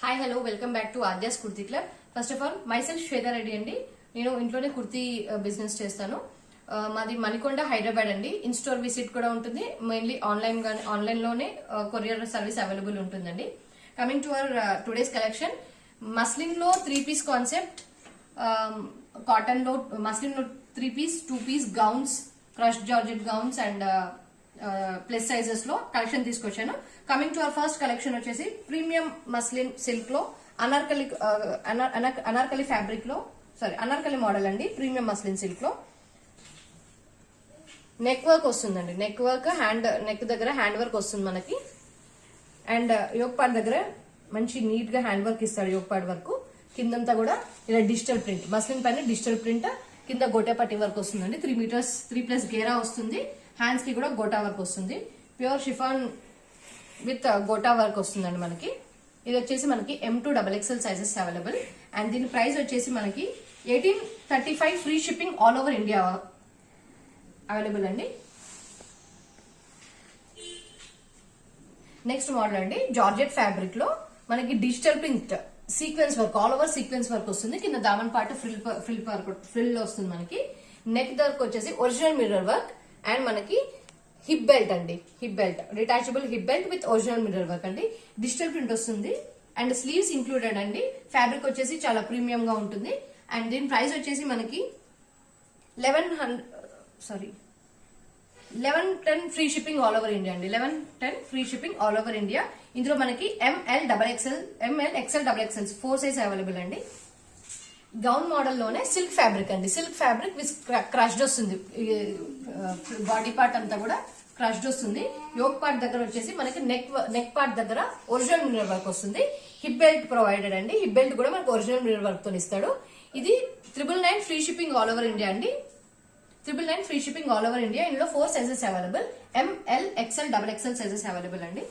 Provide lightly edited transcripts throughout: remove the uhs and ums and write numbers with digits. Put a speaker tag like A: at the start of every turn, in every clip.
A: Hi hello welcome back to Aadya's kurti club. First of all myself Shweta Reddy అండి. నేను ఇంట్లోనే kurti business చేస్తాను. మాది మణికొండ హైదరాబాద్ అండి. ఇన్ స్టోర్ విజిట్ కూడా ఉంటుంది. మెయిన్లీ ఆన్లైన్ లోనే కొరియర్ సర్వీస్ అవైలబుల్ ఉంటుందండి. Coming to our today's collection, muslin లో 3 పీస్ కాన్సెప్ట్, కాటన్ లో మస్లిన్ లో 3 piece 2 piece gowns, crush georgette gowns and plus sizes లో కలెక్షన్ తీసుకొచ్చాను. Coming to our first collection వచ్చేసి ప్రీమియం మస్లిన్ సిల్క్ లో Anarkali fabric లో Anarkali model అండి. ప్రీమియం మస్లిన్ సిల్క్ లో నెక్ వర్క్ వస్తుందండి. నెక్ వర్క్ నెక్ దగ్గర హ్యాండ్ వర్క్ వస్తుంది మనకి. అండ్ యోక్ పార్ట్ దగ్గర మంచి నీట్ గా హ్యాండ్ వర్క్ ఇస్తాడు. యోక్ పార్ట్ వర్క్ కిందంతా కూడా ఇలా డిజిటల్ ప్రింట్, మస్లిన్ పైన డిజిటల్ ప్రింట్, కింద గోటా పట్టి వర్క్ వస్తుందండి. 3 మీటర్స్ 3+ గేరా వస్తుంది. హ్యాండ్స్ కి కూడా గోటా వర్క్ వస్తుంది. Pure chiffon with gota work వస్తుందండి మనకి. ఇది వచ్చేసి మనకి M2 XXL sizes available. And దీని ప్రైస్ వచ్చేసి మనకి 1835 free shipping all over India available అండి. నెక్స్ట్ మోడల్ అండి, జార్జెట్ ఫ్యాబ్రిక్ లో మనకి digital print sequence work, all over sequence work వస్తుంది. కింద దామన్ పార్ట్ ఫ్రిల్ వస్తుంది మనకి. నెక్ వర్క్ వచ్చేసి ఒరిజినల్ మిర్రర్ వర్క్ అండ్ మనకి హిప్ బెల్ట్ అండి. Hip belt, detachable hip belt with original mirror work అండి. డిజిటల్ ప్రింట్ వస్తుంది అండ్ స్లీవ్స్ ఇంక్లూడెడ్ అండి. ఫ్యాబ్రిక్ వచ్చేసి చాలా ప్రీమియం గా ఉంటుంది. అండ్ దీని ప్రైస్ వచ్చేసి మనకి 1110 free shipping all over India అండి. 1110 free shipping all over India. ఇందులో మనకి ML XL XXL 4 size available అండి. గౌన్ మోడల్ లోనే సిల్క్ ఫ్యాబ్రిక్ అండి. సిల్క్ ఫ్యాబ్రిక్ విత్ క్రష్డ్ వస్తుంది. బాడీ పార్ట్ అంతా కూడా క్రష్డ్ వస్తుంది. యోక్ పార్ట్ దగ్గర వచ్చేసి మనకి నెక్ పార్ట్ దగ్గర ఒరిజినల్ మిర్రర్ వర్క్ వస్తుంది. హిప్ బెల్ట్ ప్రొవైడెడ్ అండి. హిప్ బెల్ట్ కూడా మనకు ఒరిజినల్ మిర్రర్ వర్క్ తో ఇస్తాడు. ఇది 999 free shipping all over India అండి. 999 free shipping all over India. ఇందులో 4 sizes available. ML XL XXL sizes available అండి.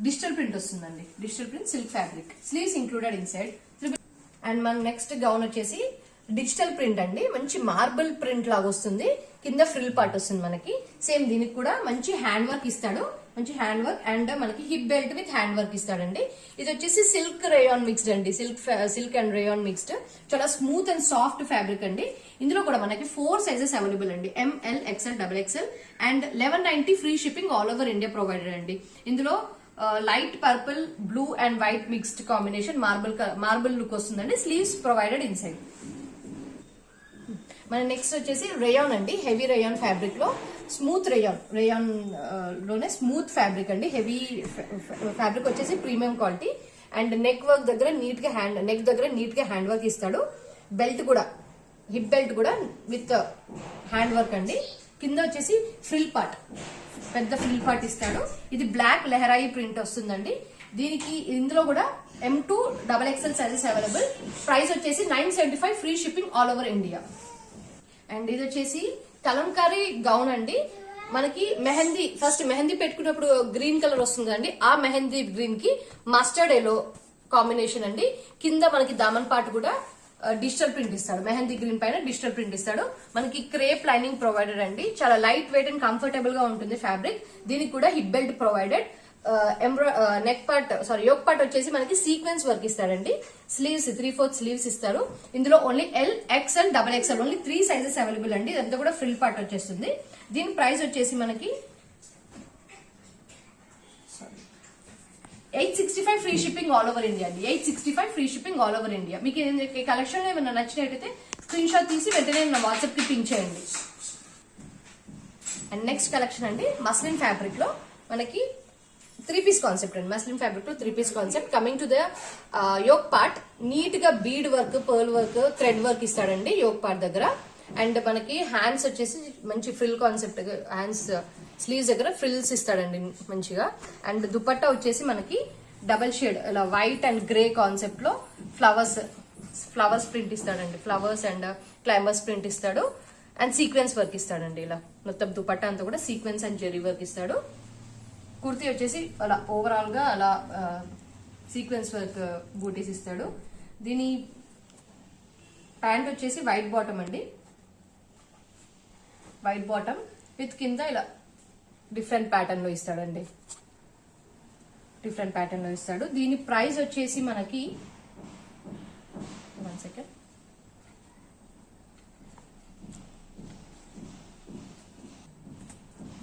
A: డిజిటల్ ప్రింట్ వస్తుందండి. Digital print silk fabric, sleeves included in side. And మన next gown వచ్చేసి digital print అండి. మంచి marble print లాగా వస్తుంది. కింద ఫ్రిల్ పార్ట్ వస్తుంది మనకి. సేమ్ దీనికి కూడా మంచి హ్యాండ్ వర్క్ ఇస్తాడు. మంచి హ్యాండ్ వర్క్ అండ్ మనకి hip belt with hand work ఇస్తాడండి. ఇది వచ్చేసి సిల్క్ రేయాన్ మిక్స్డ్ అండి. సిల్క్ అండ్ రేయాన్ మిక్స్డ్, చాలా స్మూత్ అండ్ సాఫ్ట్ ఫ్యాబ్రిక్ అండి. ఇందులో కూడా మనకి 4 సైజెస్ అవైలబుల్ అండి. ML XL XXL and 1190 free shipping all over India provided అండి. ఇందులో light purple, blue and white mixed combination marble look వస్తుందండి. Sleeves provided inside. మన నెక్స్ట్ వచ్చేసి రేయాన్ అండి. హెవీ రేయాన్ ఫ్యాబ్రిక్ లో స్మూత్ రేయాన్ లోనే smooth fabric అండి. Heavy fabric వచ్చేసి premium quality. And neck work దగ్గర నీట్ గా నెక్ దగ్గర నీట్ గా హ్యాండ్ వర్క్ ఇస్తాడు. బెల్ట్ కూడా, హిప్ బెల్ట్ కూడా విత్ హ్యాండ్ వర్క్ అండి. కింద వచ్చేసి ఫ్రిల్ పార్ట్, పెద్ద ఫ్రిల్ పార్ట్ ఇస్తాడు. ఇది బ్లాక్ లెహరాయి ప్రింట్ వస్తుందండి. దీనికి ఇందులో కూడా M2 XXL sizes available. Price వచ్చేసి 975 free shipping all over India. And ఇది వచ్చేసి కలంకారీ గౌన్ అండి. మనకి మెహందీ పెట్టుకున్నప్పుడు గ్రీన్ కలర్ వస్తుంది అండి. ఆ మెహందీ గ్రీన్ కి మస్టర్డ్ ఎల్లో కాంబినేషన్ అండి. కింద మనకి దామన్ పార్ట్ కూడా డిజిటల్ ప్రింట్ ఇస్తాడు. మెహందీ గ్రీన్ పైన డిజిటల్ ప్రింట్ ఇస్తాడు. మనకి క్రేప్ లైనింగ్ ప్రొవైడెడ్ అండి. చాలా లైట్ వెయిట్ అండ్ కంఫర్టబుల్ గా ఉంటుంది ఫ్యాబ్రిక్. దీనికి కూడా hip belt provided. Yoke part వచ్చేసి మనకి సీక్వెన్స్ వర్క్ ఇస్తాడండి. స్లీవ్స్ 3/4 స్లీవ్స్ ఇస్తారు. ఇందులో only L XL XXL only 3 sizes available అండి. ఇదంతా కూడా ఫ్రిల్ పార్ట్ వచ్చేస్తుంది. దీని ప్రైస్ వచ్చేసి మనకి 865 free shipping all over India అండి. 865 free shipping all over India. మీకు కలెక్షన్ ఏమైనా నచ్చినట్టయితే స్క్రీన్ షాట్ తీసి వెంటనే నా వాట్సాప్ కి పింక్ చేయండి. అండ్ నెక్స్ట్ కలెక్షన్ అండి, మస్లిన్ ఫ్యాబ్రిక్ లో మనకి 3 పీస్ కాన్సెప్ట్ అండి. మస్లిన్ ఫ్యాబ్రిక్ లో 3 piece concept. Coming to the yoke part, neat గా bead work, pearl work, thread work ఇస్తాడండి యోక్ పార్ట్ దగ్గర. అండ్ మనకి హ్యాండ్స్ వచ్చేసి మంచి ఫ్రిల్ కాన్సెప్ట్, హ్యాండ్స్ స్లీవ్స్ దగ్గర ఫ్రిల్స్ ఇస్తాడండి మంచిగా. అండ్ దుపట్టా వచ్చేసి మనకి డబల్ షేడ్, ఇలా వైట్ అండ్ గ్రే కాన్సెప్ట్ లో ఫ్లవర్స్ ప్రింట్ ఇస్తాడండి. ఫ్లవర్స్ అండ్ క్లైంబర్స్ ప్రింట్ ఇస్తాడు. అండ్ సీక్వెన్స్ వర్క్ ఇస్తాడండి. ఇలా మొత్తం దుపట్టా అంతా కూడా సీక్వెన్స్ అండ్ జెరీ వర్క్ ఇస్తాడు. కుర్తీ వచ్చేసి అలా ఓవరాల్ గా అలా సీక్వెన్స్ వర్క్ బూటీస్ ఇస్తాడు. దీని ప్యాంట్ వచ్చేసి వైట్ బాటమ్ అండి. వైట్ బాటమ్ విత్ కింద ఇలా డిఫరెంట్ ప్యాటర్న్ లో ఇస్తాడండి. డిఫరెంట్ ప్యాటర్న్ లో ఇస్తాడు. దీని ప్రైస్ వచ్చేసి మనకి 1 సెకండ్,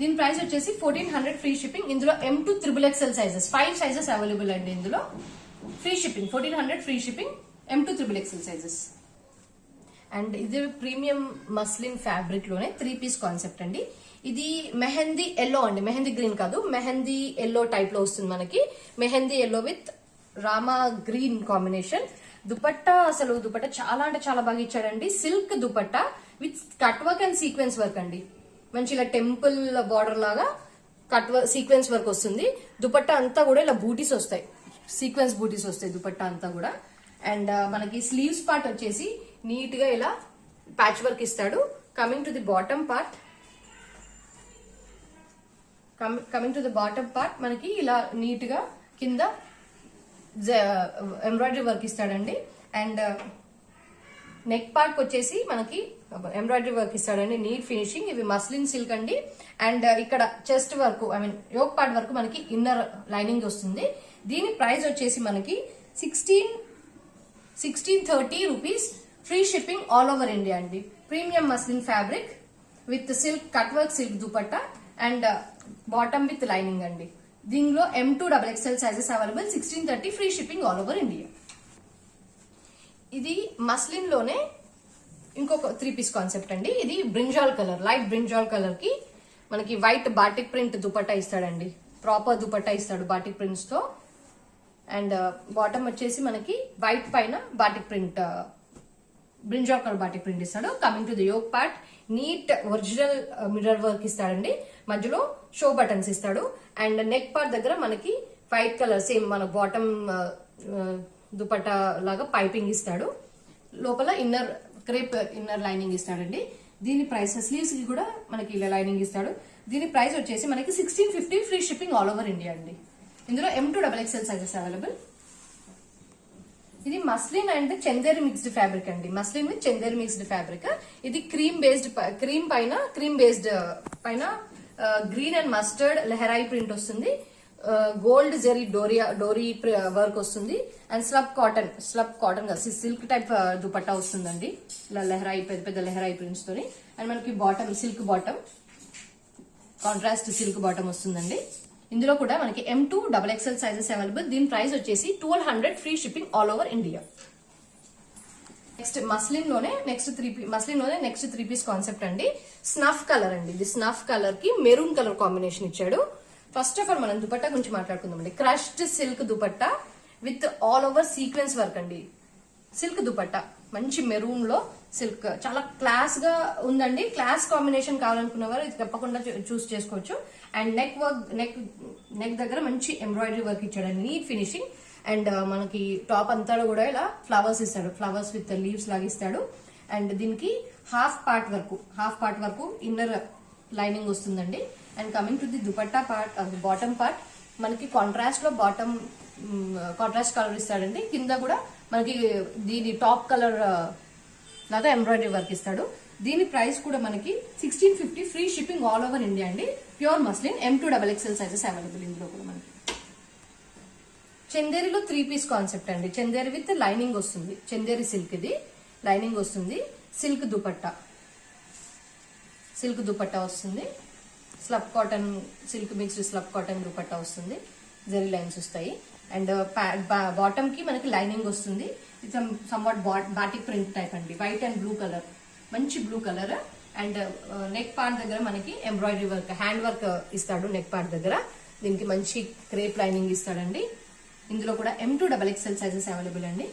A: దీని ప్రైస్ వచ్చేసి 1400 ఫ్రీ షిప్పింగ్. ఇందులో M2 XXL sizes 5 sizes available అండి. ఇందులో free shipping 1400 free shipping, M2 XXL sizes. And ఇది ప్రీమియం మస్లిన్ ఫ్యాబ్రిక్ లోనే 3 పీస్ కాన్సెప్ట్ అండి. ఇది మెహందీ ఎల్లో అండి, మెహందీ గ్రీన్ కాదు, మెహందీ ఎల్లో టైప్ లో వస్తుంది మనకి. Mehndi yellow with Rama green combination. Dupatta అసలు దుపట్టా చాలా అంటే చాలా బాగా ఇచ్చాడండి. Silk dupatta with cut work and sequence work అండి. మంచి ఇలా టెంపుల్ బార్డర్ లాగా కట్ వర్క్ సీక్వెన్స్ వర్క్ వస్తుంది. దుపట్టా అంతా కూడా ఇలా బూటీస్ వస్తాయి, సీక్వెన్స్ బూటీస్ వస్తాయి దుపట్టా అంతా కూడా. అండ్ మనకి స్లీవ్స్ పార్ట్ వచ్చేసి నీట్ గా ఇలా ప్యాచ్ వర్క్ ఇస్తాడు. Coming to the bottom part, మనకి ఇలా నీట్ గా కింద ఎంబ్రాయిడరీ వర్క్ ఇస్తాడండి. అండ్ నెక్ పార్ట్ వచ్చేసి మనకి ఎంబ్రాయిడరీ వర్క్ ఇస్తాడండి, నీట్ ఫినిషింగ్. ఇవి మస్లిన్ సిల్క్ అండి. అండ్ ఇక్కడ chest work, I mean yoke part వరకు మనకి ఇన్నర్ లైనింగ్ వస్తుంది. దీని ప్రైస్ వచ్చేసి మనకి 1630 rupees, free shipping all over India అండి. Premium muslin fabric with silk cut work silk dupatta and bottom with lining అండి. దీనిలో M2 XXL sizes available, 1630 free shipping all over India. ఇది మస్లిన్ లోనే ఇంకొక 3 పీస్ కాన్సెప్ట్ అండి. ఇది brinjal colour, light brinjal colour కి మనకి వైట్ బాటిక్ ప్రింట్ దుపట్టా ఇస్తాడండి. ప్రాపర్ దుపట్టా ఇస్తాడు బాటిక్ ప్రింట్స్ తో. అండ్ బాటమ్ వచ్చేసి మనకి వైట్ పైన batik print, brinjal colour batik print ఇస్తాడు. Coming to the yoke part, neat original mirror work ఇస్తాడండి. మధ్యలో షో బటన్స్ ఇస్తాడు. అండ్ నెక్ పార్ట్ దగ్గర మనకి వైట్ కలర్ సేమ్ మన బాటమ్ దుపట్టా లాగా పైపింగ్ ఇస్తాడు. లోపల ఇన్నర్ క్రేప్ ఇన్నర్ లైనింగ్ ఇస్తాడండి. దీని ప్రైస్ స్లీవ్స్ కి కూడా మనకి ఇలా లైనింగ్ ఇస్తాడు. దీని ప్రైస్ వచ్చేసి మనకి 1650 free shipping all over India అండి. ఇందులో M2 XXL సైజెస్ అవైలబుల్. ఇది muslin and Chanderi mixed fabric అండి. Muslin with Chanderi mixed fabric. ఇది క్రీమ్ బేస్డ్ పైన green and mustard leheriya print వస్తుంది. గోల్డ్ జెరీ డోరీ వర్క్ వస్తుంది. And slub cotton silk type dupatta వస్తుందండి. ఇలా లెహరాయి పెద్ద పెద్ద లెహరాయి ప్రింట్స్ తోని. అండ్ మనకి bottom silk bottom, contrast silk bottom వస్తుందండి. ఇందులో కూడా మనకి M2 XXL సైజెస్ అవైలబుల్. దీని ప్రైస్ వచ్చేసి 1200 free shipping all over India. Next muslin లోనే నెక్స్ట్ 3 పీస్ కాన్సెప్ట్ అండి. స్నఫ్ కలర్ అండి. ఇది స్నఫ్ కలర్ కి మెరూన్ కలర్ కాంబినేషన్ ఇచ్చాడు. ఫస్ట్ ఆఫ్ ఆల్ మనం దుపట్టా గురించి మాట్లాడుకుందామండి. Crushed silk dupatta with all over sequence work అండి. సిల్క్ దుపట్టా మంచి మెరూన్ లో సిల్క్, చాలా క్లాస్ గా ఉందండి. క్లాస్ కాంబినేషన్ కావాలనుకున్న వారు ఇది తప్పకుండా చూస్ చేసుకోవచ్చు. అండ్ నెక్ దగ్గర మంచి ఎంబ్రాయిడరీ వర్క్ ఇచ్చాడండి, నీట్ ఫినిషింగ్. అండ్ మనకి టాప్ అంతా కూడా ఇలా ఫ్లవర్స్ ఇస్తాడు, ఫ్లవర్స్ విత్ లీవ్స్ లాగా ఇస్తాడు. అండ్ దీనికి హాఫ్ పార్ట్ వరకు ఇన్నర్ లైనింగ్ వస్తుందండి. And coming to the dupatta part, bottom part మనకి కాంట్రాస్ట్ లో బాటమ్ కాంట్రాస్ట్ కలర్ ఇస్తాడండి. కింద కూడా మనకి దీని టాప్ కలర్ లాగా ఎంబ్రాయిడరీ వర్క్ ఇస్తాడు. దీని ప్రైస్ కూడా మనకి 1650 free shipping all over India అండి. Pure muslin M2 XXL sizes available. ఇందులో కూడా మనకి చందేరిలో 3 పీస్ కాన్సెప్ట్ అండి. చందేరి విత్ లైనింగ్ వస్తుంది. చందేరి సిల్క్ ఇది లైనింగ్ వస్తుంది. సిల్క్ దుపట్టా వస్తుంది. Slub cotton silk mixed slub cotton dupatta వస్తుంది. జరీ లైన్స్ వస్తాయి. అండ్ బాటమ్ కి మనకి లైనింగ్ వస్తుంది. ఇది సమ్వాట్ బాటిక్ ప్రింట్ టైప్ అండి. వైట్ అండ్ బ్లూ కలర్, మంచి blue colour. And neck part దగ్గర మనకి ఎంబ్రాయిడరీ వర్క్, హ్యాండ్ వర్క్ ఇస్తాడు నెక్ పార్ట్ దగ్గర. దీనికి మంచి క్రేప్ లైనింగ్ ఇస్తాడండి. ఇందులో కూడా M2 XXL సైజెస్ అవైలబుల్ అండి.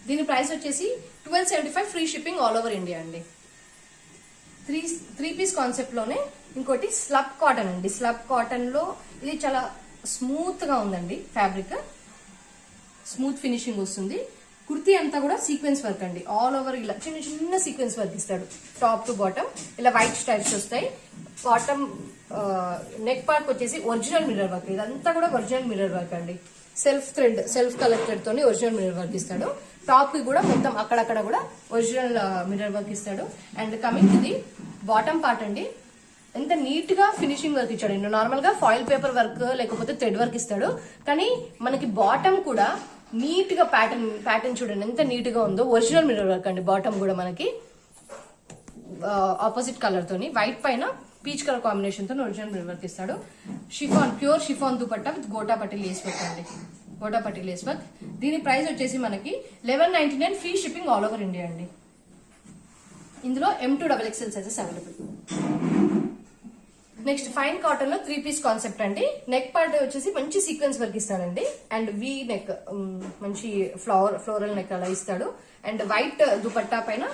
A: దీని ప్రైస్ వచ్చేసి 1275 free shipping all over India అండి. 3 పీస్ కాన్సెప్ట్ లోనే ఇంకోటి స్లబ్ కాటన్ అండి. స్లబ్ కాటన్ లో ఇది చాలా స్మూత్ గా ఉందండి. ఫ్యాబ్రిక్ స్మూత్ ఫినిషింగ్ వస్తుంది. కుర్తీ అంతా కూడా సీక్వెన్స్ వర్క్ అండి. ఆల్ ఓవర్ ఇలా చిన్న చిన్న సీక్వెన్స్ వర్క్ ఇస్తాడు. టాప్ టు బాటమ్ ఇలా వైట్ స్ట్రైప్స్ వస్తాయి. బాటమ్ నెక్ పార్ట్ వచ్చేసి ఒరిజినల్ మిర్రర్ వర్క్. ఇదంతా కూడా ఒరిజినల్ మిర్రర్ వర్క్ అండి. సెల్ఫ్ కలర్ థ్రెడ్ తోని ఒరిజినల్ మిర్రర్ వర్క్ ఇస్తాడు. టాప్ కి కూడా మొత్తం అక్కడక్కడ కూడా ఒరిజినల్ మిర్రర్ వర్క్ ఇస్తాడు. And coming to the bottom part అండి. ఎంత నీట్ గా ఫినిషింగ్ వర్క్ ఇచ్చాడు. నార్మల్ గా ఫాయిల్ పేపర్ వర్క్ లేకపోతే థ్రెడ్ వర్క్ ఇస్తాడు, కానీ మనకి బాటమ్ కూడా నీట్ గా ప్యాటర్న్ చూడండి ఎంత నీట్ గా ఉందో. ఒరిజినల్ మిర్రర్ వర్క్ అండి. బాటమ్ కూడా మనకి ఆపోజిట్ కలర్ తోని వైట్ పైన పీచ్ కలర్ కాంబినేషన్ తో ఒరిజినల్ మిర్రర్ వర్క్ ఇస్తాడు. Chiffon, pure chiffon dupatta with gota పట్టి లేస్ వర్క్ అండి. గోటా పట్టి లేస్ వర్క్. దీని ప్రైస్ వచ్చేసి మనకి 1199 free shipping all over India అండి. ఇందులో M2 XXL sizes available. Next fine cotton లో 3 పీస్ కాన్సెప్ట్ అండి. నెక్ పార్ట్ వచ్చేసి మంచి సీక్వెన్స్ వర్క్ ఇస్తాడండి. అండ్ వి నెక్, మంచి ఫ్లోరల్ నెక్ అలా ఇస్తాడు. అండ్ వైట్ దుపట్టా పైన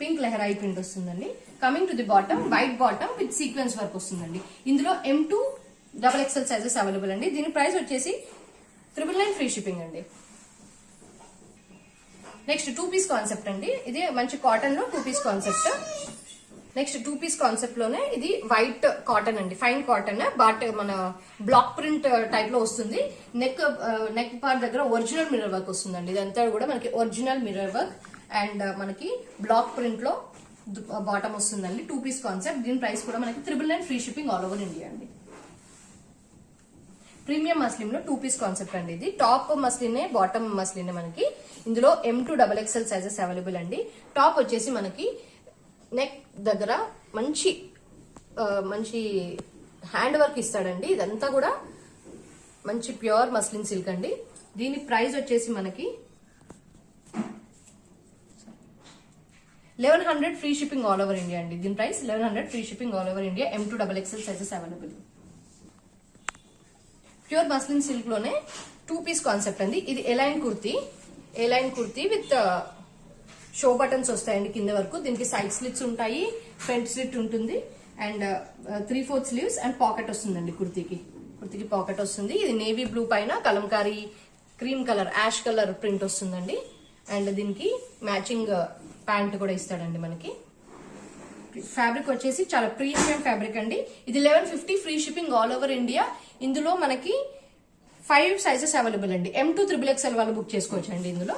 A: పింక్ లెహరాయి ప్రింట్ వస్తుందండి. Coming to the bottom, white bottom with sequins work వస్తుందండి. ఇందులో M2 XXL సైజెస్ అవైలబుల్ అండి. దీని ప్రైస్ వచ్చేసి 999 ఫ్రీ షిప్పింగ్ అండి. నెక్స్ట్ 2 పీస్ కాన్సెప్ట్ అండి. ఇది మంచి కాటన్ లో 2 piece concept. Next 2 piece concept లోనే ఇది వైట్ కాటన్ అండి, ఫైన్ కాటన్, బట్ మన బ్లాక్ ప్రింట్ టైప్ లో వస్తుంది. నెక్ పార్ట్ దగ్గర ఒరిజినల్ మిర్రర్ వర్క్ వస్తుందండి. ఇదంతా కూడా మనకి ఒరిజినల్ మిర్రర్ వర్క్ అండ్ మనకి బ్లాక్ ప్రింట్ లో బాటమ్ వస్తుందండి. 2 పీస్ కాన్సెప్ట్. దీని ప్రైస్ కూడా మనకి 999 free shipping all over India అండి. ప్రీమియం మస్లిన్ లో 2 పీస్ కాన్సెప్ట్ అండి. ఇది టాప్ మస్లిన్, బాటమ్ మస్లిన్ మనకి. ఇందులో M2 XXL సైజెస్ అవైలబుల్ అండి. టాప్ వచ్చేసి మనకి నెక్ దగ్గర మంచి హ్యాండ్ వర్క్ ఇస్తాడండి. ఇదంతా కూడా మంచి ప్యూర్ మస్లిన్ సిల్క్ అండి. దీని ప్రైస్ వచ్చేసి మనకి 1100 free shipping all over India అండి. దీని price 1100 free shipping all over India. M2 XXL sizes available. Pure muslin silk లోనే 2 పీస్ కాన్సెప్ట్ అండి. ఇది a line kurti with show buttons వస్తాయండి కింద వరకు. దీనికి సైడ్ స్లిట్స్ ఉంటాయి, ఫ్రంట్ స్లిట్ ఉంటుంది అండ్ 3/4 స్లీవ్స్ అండ్ పాకెట్ వస్తుందండి. కుర్తీకి పాకెట్ వస్తుంది. ఇది నేవీ బ్లూ పైన Kalamkari cream colour, ash colour print వస్తుందండి. అండ్ దీనికి మ్యాచింగ్ ప్యాంట్ కూడా ఇస్తాడండి మనకి. ఫ్యాబ్రిక్ వచ్చేసి చాలా ప్రీమియం ఫ్యాబ్రిక్ అండి. ఇది 1150 free shipping all over India. ఇందులో మనకి 5 సైజెస్ అవైలబుల్ అండి. M2 XXL వాళ్ళు బుక్ చేసుకోవచ్చు అండి ఇందులో.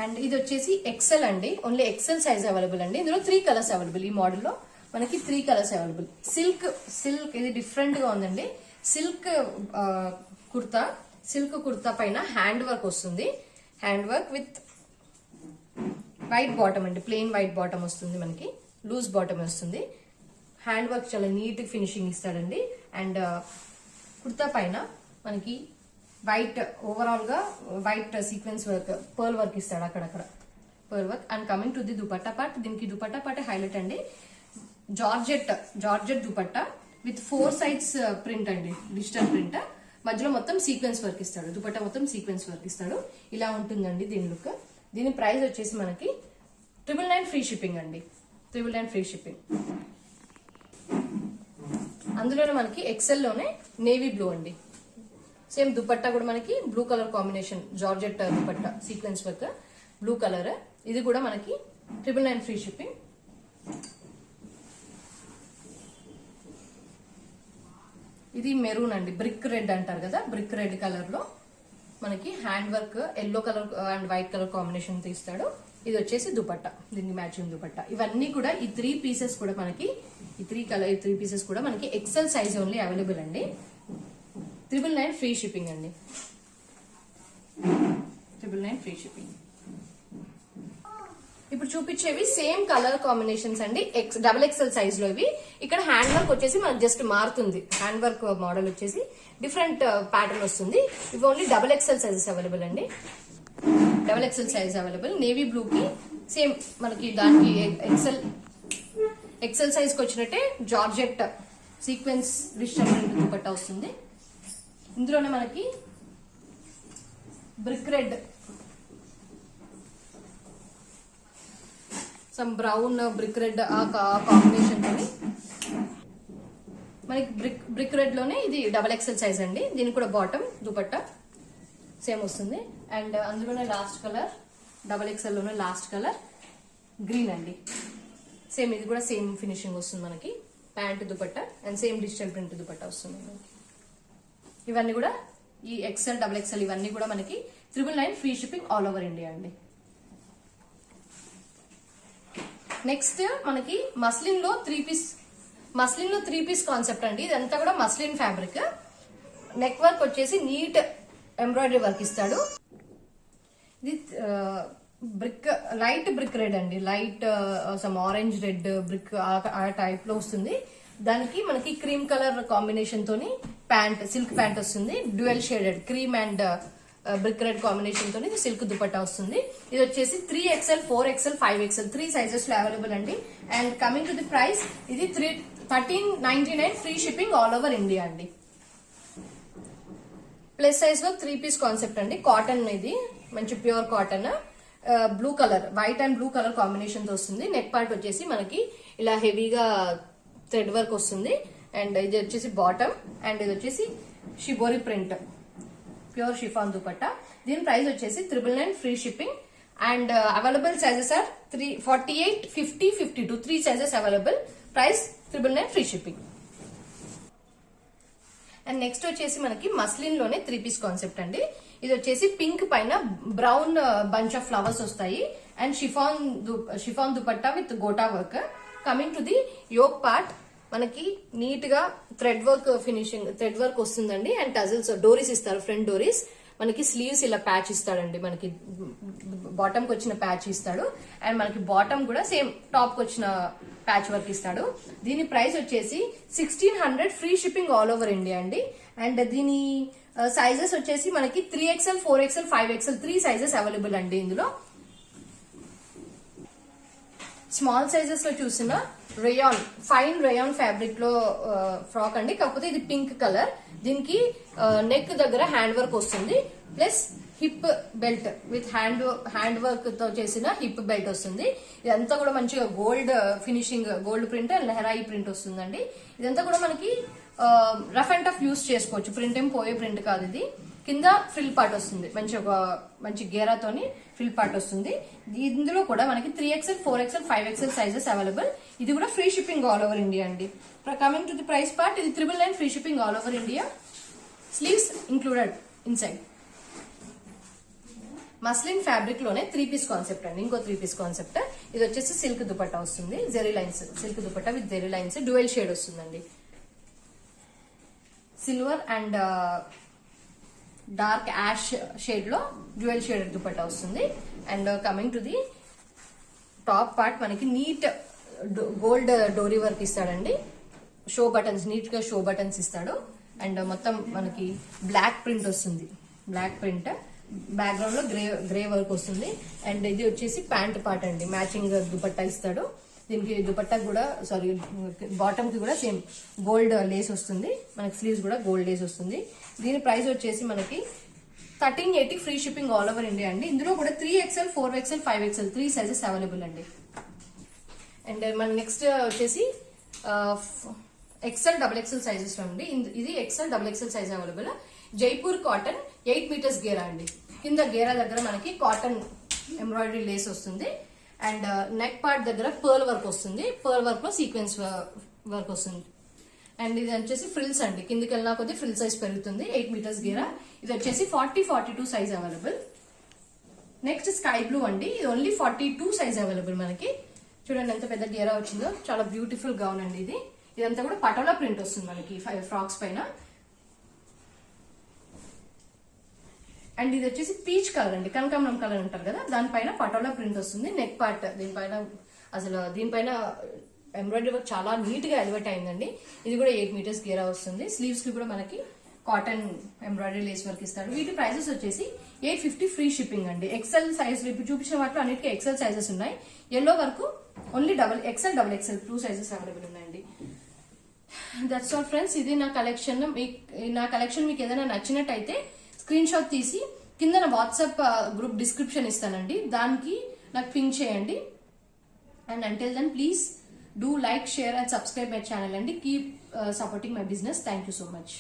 A: అండ్ ఇది వచ్చేసి XL అండి. ఓన్లీ XL సైజ్ అవైలబుల్ అండి. ఇందులో 3 కలర్స్ అవైలబుల్. ఈ మోడల్ లో మనకి 3 కలర్స్ అవైలబుల్. సిల్క్ ఇది డిఫరెంట్ గా ఉందండి. సిల్క్ కుర్తా పైన హ్యాండ్ వర్క్ వస్తుంది. Hand work with white bottom అండి. ప్లెయిన్ వైట్ బాటమ్ వస్తుంది మనకి. లూజ్ బాటమ్ వస్తుంది. హ్యాండ్ వర్క్ చాలా నీట్ ఫినిషింగ్ ఇస్తాడండి. అండ్ కుర్తా పైన మనకి వైట్, ఓవరాల్ గా white sequence work, pearl work ఇస్తాడు అక్కడక్కడ, pearl work. And coming to the dupatta part. దీనికి దుపట్టా పార్ట్ హైలైట్ అండి. Georgette dupatta with 4 sides print అండి, డిజిటల్ ప్రింట్. మధ్యలో మొత్తం సీక్వెన్స్ వర్క్ ఇస్తాడు. దుపట్టా మొత్తం సీక్వెన్స్ వర్క్ ఇస్తాడు. ఇలా ఉంటుందండి దీని లుక్. దీని ప్రైస్ వచ్చేసి మనకి 999 ఫ్రీ షిప్పింగ్ అండి. 999 ఫ్రీ షిప్పింగ్. అందులోనే మనకి XL లోనే నేవీ బ్లూ అండి. సేమ్ దుపట్టా కూడా మనకి blue colour combination, georgette dupatta sequence work, blue colour. ఇది కూడా మనకి 999 ఫ్రీ షిప్పింగ్. ఇది మెరూన్ అండి, బ్రిక్ రెడ్ అంటారు కదా, బ్రిక్ రెడ్ కలర్ లో మనకి hand work yellow colour and white colour combination తీస్తాడు. ఇది వచ్చేసి దుపట్టా, దీనికి మ్యాచింగ్ దుపట్టా. ఇవన్నీ కూడా ఈ 3 పీసెస్ కూడా మనకి, ఈ 3 పీసెస్ కూడా మనకి XL సైజ్ ఓన్లీ అవైలబుల్ అండి. 999 ఫ్రీ షిప్పింగ్ అండి. 999 ఫ్రీ షిప్పింగ్. ఇప్పుడు చూపించేవి సేమ్ కలర్ కాంబినేషన్స్ అండి, XXL సైజ్ లో. ఇవి ఇక్కడ హ్యాండ్ వర్క్ వచ్చేసి మనకు జస్ట్ మారుతుంది. హ్యాండ్ వర్క్ మోడల్ వచ్చేసి డిఫరెంట్ ప్యాటర్న్ వస్తుంది. ఇవి ఓన్లీ XXL సైజెస్ అవైలబుల్ అండి. XXL size available. Navy blue కి సేమ్ మనకి దానికి XL సైజ్ కి వచ్చినట్టే georgette sequence digital print dupatta వస్తుంది. ఇందులోనే మనకి brick red, some brown brick red ఆ కాంబినేషన్ తోని మనకి బ్రిక్ రెడ్ లోనే ఇది XXL సైజ్ అండి. దీనికి కూడా బాటమ్ దుపట్టా సేమ్ వస్తుంది. అండ్ అందులోనే లాస్ట్ కలర్, XXL లోనే లాస్ట్ కలర్ గ్రీన్ అండి. సేమ్ ఇది కూడా సేమ్ ఫినిషింగ్ వస్తుంది మనకి. Pant dupatta and same digital print dupatta వస్తుంది మనకి. ఇవన్నీ కూడా ఈ XL XXL ఇవన్నీ కూడా మనకి 999 free shipping all over India అండి. నెక్స్ట్ మనకి మస్లిన్ లో త్రీ పీస్ కాన్సెప్ట్ అండి. ఇదంతా కూడా మస్లిన్ ఫ్యాబ్రిక్. నెక్ వర్క్ వచ్చేసి నీట్ ఎంబ్రాయిడరీ వర్క్ ఇస్తాడు. ఇది లైట్ బ్రిక్ రెడ్ అండి, light some orange red brick ఆ టైప్ లో వస్తుంది. దానికి మనకి క్రీమ్ కలర్ కాంబినేషన్ తోని ప్యాంట్, సిల్క్ ప్యాంట్ వస్తుంది. Dual shaded cream and brick red combination తోని సిల్క్ దుపట్టా వస్తుంది. ఇది వచ్చేసి 3XL, 4XL, 5XL 3 సైజెస్ లో అవైలబుల్ అండి. And coming to the price, ఇది 1399 free shipping all over India అండి. ప్లస్ సైజ్ లో 3 పీస్ కాన్సెప్ట్ అండి. కాటన్, ఇది మంచి pure cotton, blue colour, white and blue colour combination తో వస్తుంది. నెక్ పార్ట్ వచ్చేసి మనకి ఇలా హెవీగా థ్రెడ్ వర్క్ వస్తుంది. అండ్ ఇది వచ్చేసి బాటమ్, అండ్ ఇది వచ్చేసి shibori print pure chiffon dupatta. దీని ప్రైస్ వచ్చేసి 999 free shipping. And available sizes are 48, 50, 52 3 sizes available. Price 999 free shipping. And next వచ్చేసి మనకి మస్లిన్ లోనే 3 పీస్ కాన్సెప్ట్ అండి. ఇది వచ్చేసి పింక్ పైన బ్రౌన్ బంచ్ ఆఫ్ ఫ్లవర్స్ వస్తాయి. And chiffon dupatta with gota work. Coming to the yoke part, మనకి నీట్ గా thread work finishing thread work వస్తుందండి. అండ్ టజిల్స్, డోరీస్ ఇస్తారు, ఫ్రంట్ డోరీస్. మనకి స్లీవ్స్ ఇలా ప్యాచ్ ఇస్తాడండి, మనకి బాటమ్ కి వచ్చిన ప్యాచ్ ఇస్తాడు. అండ్ మనకి బాటమ్ కూడా సేమ్ టాప్ కి వచ్చిన ప్యాచ్ వర్క్ ఇస్తాడు. దీని ప్రైస్ వచ్చేసి 1600 free shipping all over India అండి. అండ్ దీని సైజెస్ వచ్చేసి మనకి 3XL, 4XL, 5XL 3 sizes available అండి. ఇందులో స్మాల్ సైజెస్ లో చూసిన రేయాన్, ఫైన్ రేయాన్ ఫ్యాబ్రిక్ లో ఫ్రాక్ అండి. కాకపోతే ఇది పింక్ కలర్. దీనికి నెక్ దగ్గర హ్యాండ్ వర్క్ వస్తుంది, plus hip belt with hand work తో చేసిన హిప్ బెల్ట్ వస్తుంది. ఇదంతా కూడా మంచిగా gold finishing, gold print and Leharaayi print వస్తుందండి. ఇదంతా కూడా మనకి రఫ్ అండ్ టఫ్ యూస్ చేసుకోవచ్చు, ప్రింట్ ఏం పోయే ప్రింట్ కాదు ఇది. కింద ఫ్రిల్ పార్ట్ వస్తుంది, మంచి గేరాతోని ఫ్రిల్ పార్ట్ వస్తుంది. ఇందులో కూడా మనకి 3XL, 4XL, 5XL sizes available. ఇది కూడా free shipping all over India అండి. Coming to the price part, ఇది 999 free shipping all over India. Sleeves included inside. Muslin fabric లోనే 3 పీస్ కాన్సెప్ట్ అండి. ఇంకో 3 పీస్ కాన్సెప్ట్. ఇది వచ్చేసి సిల్క్ దుపట్టా వస్తుంది, zari lines, silk dupatta with zari lines, dual shade వస్తుందండి. Silver and dark ash shade లో dual shade dupatta వస్తుంది. And coming to the top part, మనకి నీట్ గోల్డ్ డోరీ వర్క్ ఇస్తాడండి. షో బటన్స్, నీట్ గా షో బటన్స్ ఇస్తాడు. అండ్ మొత్తం మనకి బ్లాక్ ప్రింట్ వస్తుంది, బ్లాక్ ప్రింట్. బ్యాక్గ్రౌండ్ లో గ్రే వర్క్ వస్తుంది. అండ్ ఇది వచ్చేసి ప్యాంట్ పార్ట్ అండి, మ్యాచింగ్ దుపట్టా ఇస్తాడు. దీనికి దుపట్టా కూడా బాటమ్ కి కూడా సేమ్ గోల్డ్ లేస్ వస్తుంది. మనకి స్లీవ్స్ కూడా గోల్డ్ లేస్ వస్తుంది. దీని ప్రైస్ వచ్చేసి మనకి 1380 free shipping all over India అండి. ఇందులో కూడా 3XL, 4XL, 5XL 3 sizes available అండి. అండ్ మన నెక్స్ట్ వచ్చేసి XL, XXL సైజెస్ లో అండి. ఇది XL, XXL size available. Jaipur cotton 8 metres గేరా అండి. కింద గేరా దగ్గర మనకి కాటన్ ఎంబ్రాయిడరీ లేస్ వస్తుంది. అండ్ నెక్ పార్ట్ దగ్గర పర్ల్ వర్క్ వస్తుంది, పర్ల్ వర్క్ లో సీక్వెన్స్ వర్క్ వస్తుంది. అండ్ ఇది వచ్చేసి ఫ్రిల్స్ అండి, కిందికి వెళ్ళినా కొద్ది ఫ్రిల్ సైజ్ పెరుగుతుంది. 8 మీటర్స్ గేరా. ఇది వచ్చేసి 40, 42 size available. Next sky blue అండి, ఇది ఓన్లీ 42 సైజ్ అవైలబుల్ మనకి. చూడండి ఎంత పెద్ద గేరా వచ్చిందో, చాలా బ్యూటిఫుల్ గౌన్ అండి ఇది. ఇదంతా కూడా పటోలా ప్రింట్ వస్తుంది మనకి ఫ్రాక్స్ పైన. అండ్ ఇది వచ్చేసి పీచ్ కలర్ అండి, కనకాంబరం కలర్ అంటారు కదా, దానిపైన పటోలా ప్రింట్ వస్తుంది. నెక్ పార్ట్ దీనిపైన ఎంబ్రాయిడరీ వర్క్ చాలా నీట్ గా ఎలివేట్ అయిందండి. ఇది కూడా 8 మీటర్స్ గేరా వస్తుంది. స్లీవ్స్ కి కూడా మనకి కాటన్ ఎంబ్రాయిడరీ లేస్ వర్క్ ఇస్తాడు. వీటి ప్రైసెస్ వచ్చేసి 850 ఫ్రీ షిప్పింగ్ అండి. XL సైజ్ ఇప్పుడు చూపించిన వాటిలో అన్నిటికీ XL సైజెస్ ఉన్నాయి. ఎల్లో వరకు only XL, XXL 2 sizes available ఉన్నాయండి. That's all friends. ఇది నా కలెక్షన్. మీకు ఏదైనా నచ్చినట్టయితే స్క్రీన్ షాట్ తీసి కింద నా వాట్సాప్ గ్రూప్ డిస్క్రిప్షన్ ఇస్తానండి, దానికి నాకు పింక్ చేయండి. And until then please do like, share and subscribe my channel and keep supporting my business. Thank you so much.